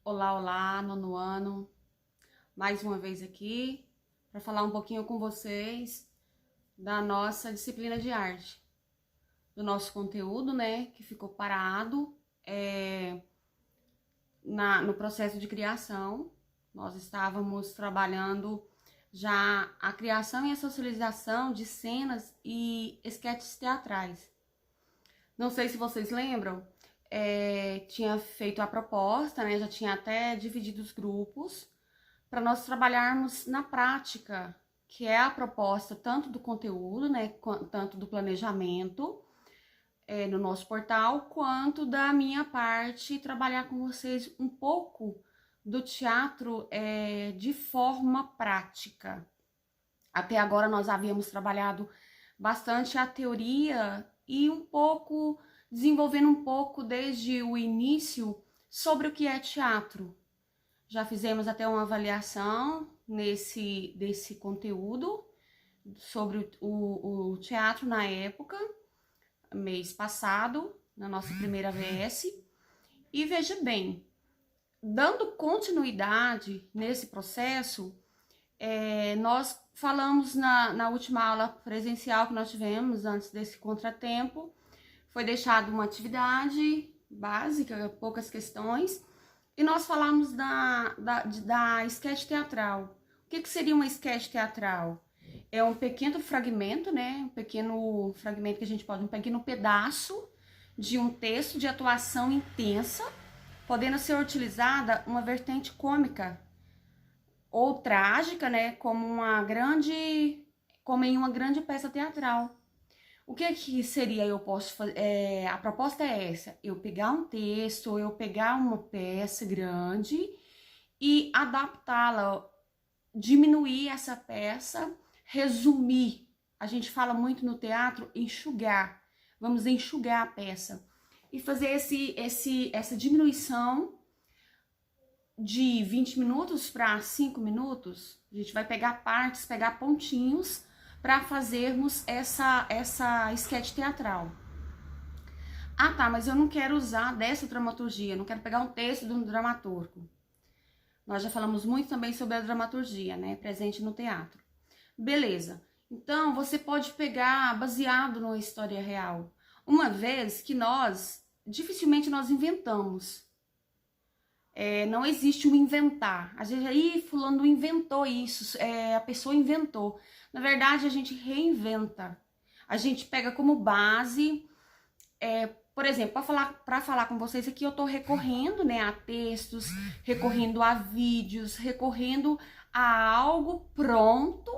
Olá, olá, nono ano, mais uma vez aqui para falar um pouquinho com vocês da nossa disciplina de arte, do nosso conteúdo, né, que ficou parado no processo de criação. Nós estávamos trabalhando já a criação e a socialização de cenas e esquetes teatrais. Não sei se vocês lembram, tinha feito a proposta, né, já tinha até dividido os grupos, para nós trabalharmos na prática, que é a proposta tanto do conteúdo, né, tanto do planejamento no nosso portal, quanto da minha parte, trabalhar com vocês um pouco do teatro de forma prática. Até agora nós havíamos trabalhado bastante a teoria e um pouco, desenvolvendo um pouco desde o início sobre o que é teatro. Já fizemos até uma avaliação desse conteúdo sobre o teatro na época, mês passado, na nossa primeira VS. E veja bem, dando continuidade nesse processo, nós falamos na última aula presencial que nós tivemos antes desse contratempo, foi deixada uma atividade básica, poucas questões, e nós falamos da sketch teatral. O que seria uma sketch teatral? É um pequeno fragmento, né? Um pequeno fragmento que a gente pode, um pequeno pedaço de um texto de atuação intensa, podendo ser utilizada uma vertente cômica ou trágica, né? Como em uma grande peça teatral. O que seria eu posso fazer? A proposta é essa: eu pegar um texto, eu pegar uma peça grande e adaptá-la, diminuir essa peça, resumir. A gente fala muito no teatro enxugar. Vamos enxugar a peça e fazer essa diminuição de 20 minutos para 5 minutos. A gente vai pegar partes, pegar pontinhos para fazermos essa sketch teatral. Ah, tá, mas eu não quero usar dessa dramaturgia, não quero pegar um texto de um dramaturgo. Nós já falamos muito também sobre a dramaturgia, né, presente no teatro. Beleza, então você pode pegar baseado numa história real, uma vez que dificilmente nós inventamos. Não existe um inventar. Às vezes aí fulano inventou isso, a pessoa inventou. Na verdade, a gente reinventa. A gente pega como base, por exemplo, para falar com vocês aqui, eu estou recorrendo, né, a textos, recorrendo a vídeos, recorrendo a algo pronto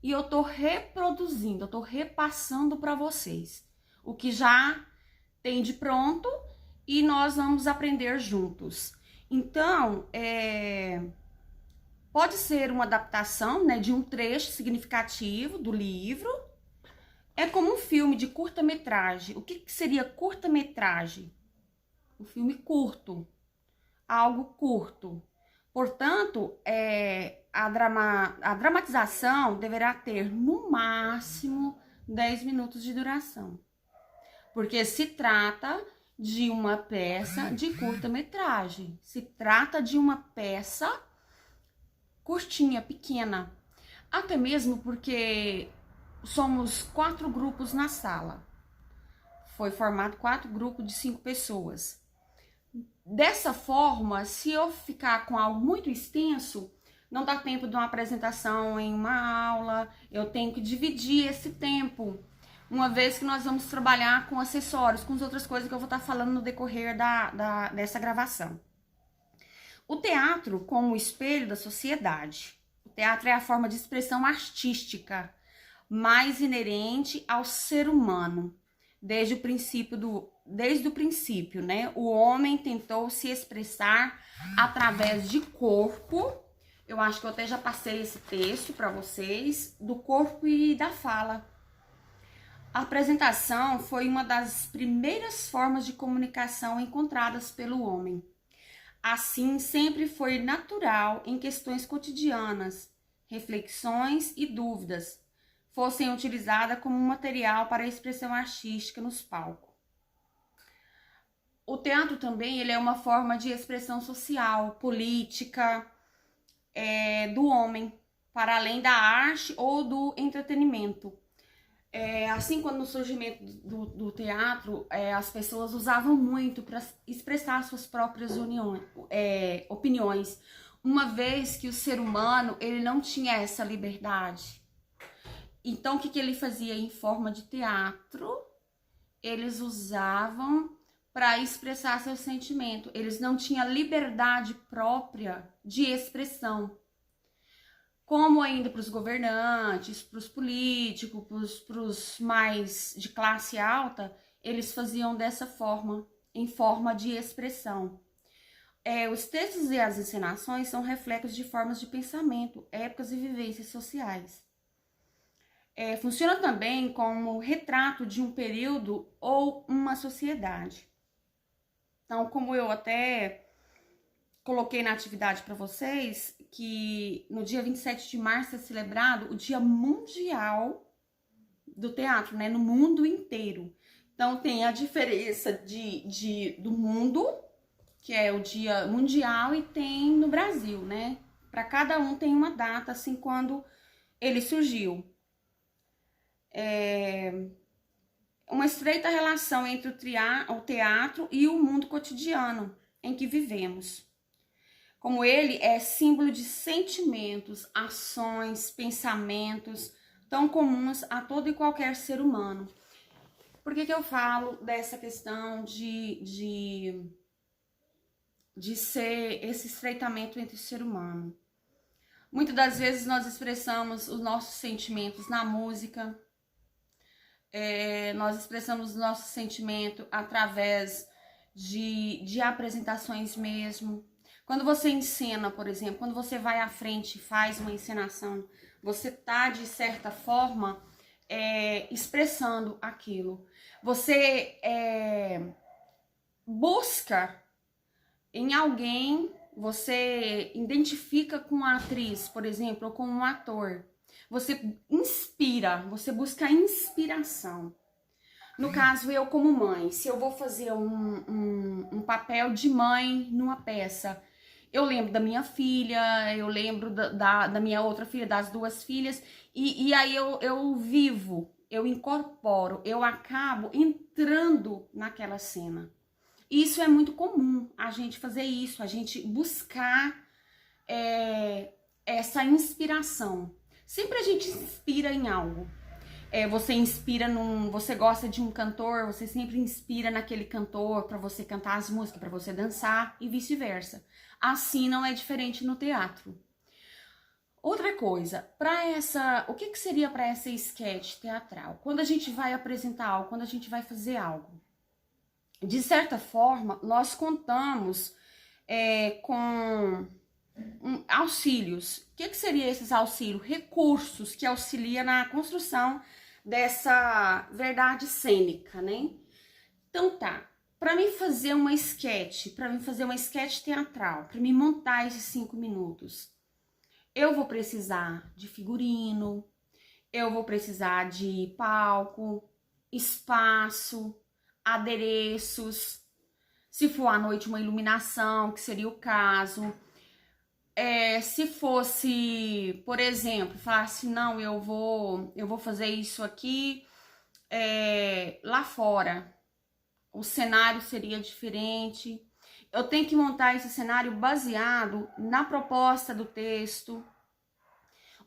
e eu estou reproduzindo, eu estou repassando para vocês o que já tem de pronto e nós vamos aprender juntos. Então, pode ser uma adaptação, né, de um trecho significativo do livro. É como um filme de curta-metragem. O que seria curta-metragem? Um filme curto, algo curto. Portanto, a dramatização deverá ter, no máximo, 10 minutos de duração. Porque se trata de uma peça de curta-metragem. Se trata de uma peça curtinha, pequena. Até mesmo porque somos 4 grupos na sala. Foi formado 4 grupos de 5 pessoas. Dessa forma, se eu ficar com algo muito extenso, não dá tempo de uma apresentação em uma aula, eu tenho que dividir esse tempo, uma vez que nós vamos trabalhar com acessórios, com as outras coisas que eu vou estar falando no decorrer dessa gravação. O teatro como espelho da sociedade. O teatro é a forma de expressão artística mais inerente ao ser humano. Desde o princípio, né? O homem tentou se expressar através de corpo. Eu acho que eu até já passei esse texto para vocês, do corpo e da fala. A apresentação foi uma das primeiras formas de comunicação encontradas pelo homem. Assim, sempre foi natural em questões cotidianas, reflexões e dúvidas fossem utilizadas como material para a expressão artística nos palcos. O teatro também, ele é uma forma de expressão social, política, do homem, para além da arte ou do entretenimento. Assim, quando no surgimento do teatro, as pessoas usavam muito para expressar suas próprias opiniões, uma vez que o ser humano, ele não tinha essa liberdade. Então, o que ele fazia em forma de teatro? Eles usavam para expressar seu sentimento. Eles não tinham liberdade própria de expressão. Como ainda para os governantes, para os políticos, para os mais de classe alta, eles faziam dessa forma, em forma de expressão. Os textos e as encenações são reflexos de formas de pensamento, épocas e vivências sociais. Funciona também como retrato de um período ou uma sociedade. Então, como eu até coloquei na atividade para vocês, que no dia 27 de março é celebrado o Dia Mundial do Teatro, né? No mundo inteiro. Então, tem a diferença do mundo, que é o Dia Mundial, e tem no Brasil, né? Para cada um tem uma data, assim, quando ele surgiu. Uma estreita relação entre o teatro e o mundo cotidiano em que vivemos. Como ele é símbolo de sentimentos, ações, pensamentos tão comuns a todo e qualquer ser humano. Por que eu falo dessa questão de ser esse estreitamento entre o ser humano? Muitas das vezes nós expressamos os nossos sentimentos na música, nós expressamos o nosso sentimento através de apresentações mesmo. Quando você encena, por exemplo, quando você vai à frente e faz uma encenação, você tá, de certa forma, expressando aquilo. Você busca em alguém, você identifica com a atriz, por exemplo, ou com um ator. Você inspira, você busca inspiração. No caso, eu como mãe, se eu vou fazer um papel de mãe numa peça, eu lembro da minha filha, eu lembro da minha outra filha, das duas filhas, e aí eu vivo, eu incorporo, eu acabo entrando naquela cena. Isso é muito comum, a gente fazer isso, a gente buscar essa inspiração. Sempre a gente inspira em algo. Você inspira você gosta de um cantor, você sempre inspira naquele cantor para você cantar as músicas, para você dançar e vice-versa. Assim não é diferente no teatro. Outra coisa, o que seria para essa sketch teatral? Quando a gente vai apresentar algo, quando a gente vai fazer algo, de certa forma, nós contamos com auxílios. O que seria esses auxílios? Recursos que auxiliam na construção dessa verdade cênica, né? Então tá, para mim fazer uma sketch, teatral, para mim montar esses 5 minutos, eu vou precisar de figurino, eu vou precisar de palco, espaço, adereços, se for à noite uma iluminação, que seria o caso. Se fosse, por exemplo, falar assim, não, eu vou fazer isso aqui lá fora, o cenário seria diferente. Eu tenho que montar esse cenário baseado na proposta do texto,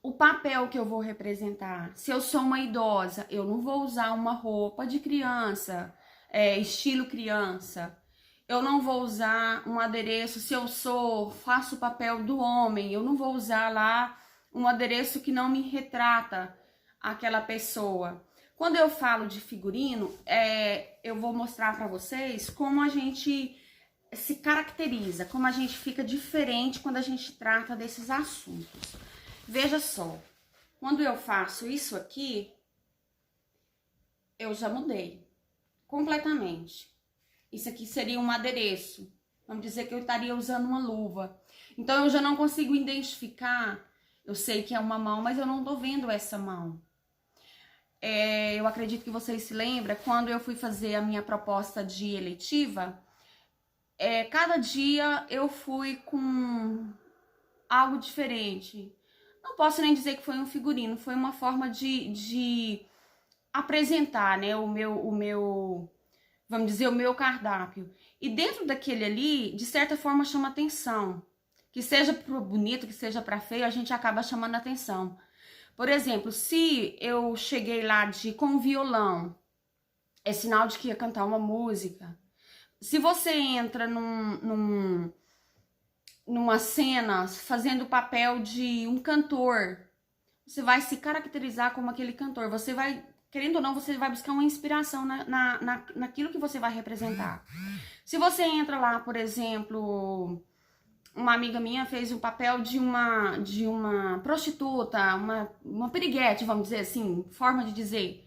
o papel que eu vou representar. Se eu sou uma idosa, eu não vou usar uma roupa de criança, estilo criança. Eu não vou usar um adereço, se eu faço o papel do homem, eu não vou usar lá um adereço que não me retrata aquela pessoa. Quando eu falo de figurino, eu vou mostrar para vocês como a gente se caracteriza, como a gente fica diferente quando a gente trata desses assuntos. Veja só, quando eu faço isso aqui, eu já mudei completamente. Isso aqui seria um adereço. Vamos dizer que eu estaria usando uma luva. Então, eu já não consigo identificar. Eu sei que é uma mão, mas eu não tô vendo essa mão. Eu acredito que vocês se lembram, quando eu fui fazer a minha proposta de eletiva, Cada dia eu fui com algo diferente. Não posso nem dizer que foi um figurino, foi uma forma de apresentar, né, vamos dizer, o meu cardápio. E dentro daquele ali, de certa forma, chama atenção. Que seja pro bonito, que seja para feio, a gente acaba chamando atenção. Por exemplo, se eu cheguei lá com um violão, é sinal de que ia cantar uma música. Se você entra numa cena fazendo o papel de um cantor, você vai se caracterizar como aquele cantor. Você vai, querendo ou não, você vai buscar uma inspiração naquilo que você vai representar. Se você entra lá, por exemplo, uma amiga minha fez o papel de uma prostituta, uma piriguete, vamos dizer assim, forma de dizer.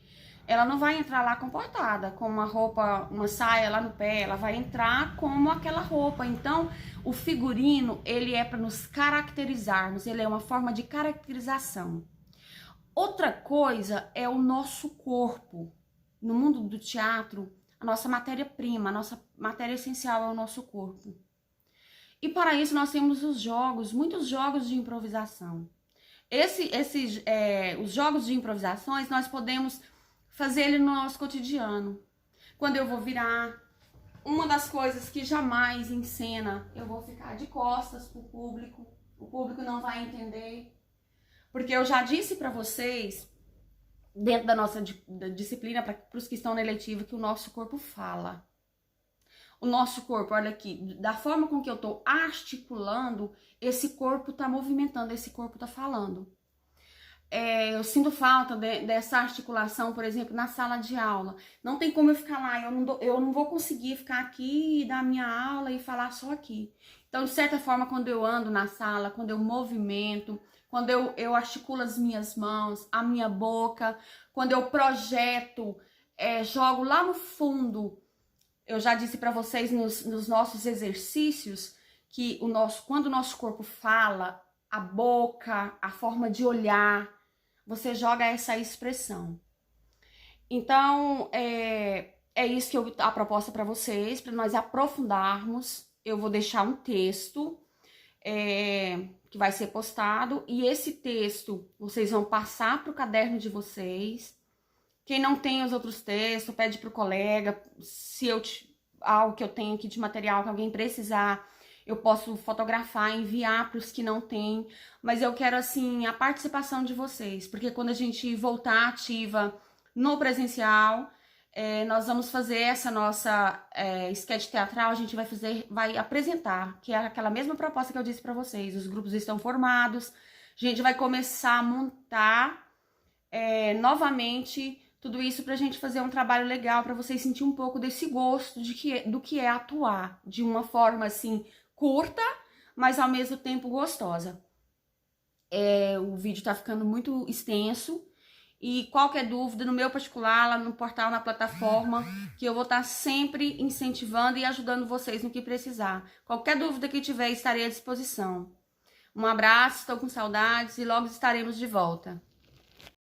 Ela não vai entrar lá comportada, com uma roupa, uma saia lá no pé, ela vai entrar como aquela roupa. Então, o figurino, ele é para nos caracterizarmos, ele é uma forma de caracterização. Outra coisa é o nosso corpo. No mundo do teatro, a nossa matéria-prima, a nossa matéria essencial é o nosso corpo. E para isso nós temos os jogos, muitos jogos de improvisação. Os jogos de improvisações nós podemos fazer ele no nosso cotidiano. Quando eu vou virar, uma das coisas que jamais em cena, eu vou ficar de costas pro público, o público não vai entender. Porque eu já disse para vocês, dentro da nossa disciplina, para os que estão na eletiva, que o nosso corpo fala. O nosso corpo, olha aqui, da forma com que eu tô articulando, esse corpo tá movimentando, esse corpo tá falando. Eu sinto falta dessa articulação, por exemplo, na sala de aula. Não tem como eu ficar lá, eu não vou conseguir ficar aqui, dar minha aula e falar só aqui. Então, de certa forma, quando eu ando na sala, quando eu movimento, quando eu articulo as minhas mãos, a minha boca, quando eu projeto, jogo lá no fundo. Eu já disse para vocês nos nossos exercícios que quando o nosso corpo fala, a boca, a forma de olhar, você joga essa expressão. Então, é isso que a proposta para vocês, para nós aprofundarmos. Eu vou deixar um texto que vai ser postado, e esse texto vocês vão passar para o caderno de vocês. Quem não tem os outros textos, pede para o colega. Se algo que eu tenho aqui de material que alguém precisar, eu posso fotografar, enviar para os que não têm. Mas eu quero, assim, a participação de vocês. Porque quando a gente voltar ativa no presencial, nós vamos fazer essa nossa sketch teatral. A gente vai apresentar, que é aquela mesma proposta que eu disse para vocês. Os grupos estão formados. A gente vai começar a montar novamente tudo isso pra gente fazer um trabalho legal, pra vocês sentirem um pouco desse gosto do que é atuar, de uma forma assim, curta, mas ao mesmo tempo gostosa. O vídeo tá ficando muito extenso, e qualquer dúvida, no meu particular, lá no portal, na plataforma, que eu vou estar sempre incentivando e ajudando vocês no que precisar. Qualquer dúvida que tiver, estarei à disposição. Um abraço, estou com saudades e logo estaremos de volta.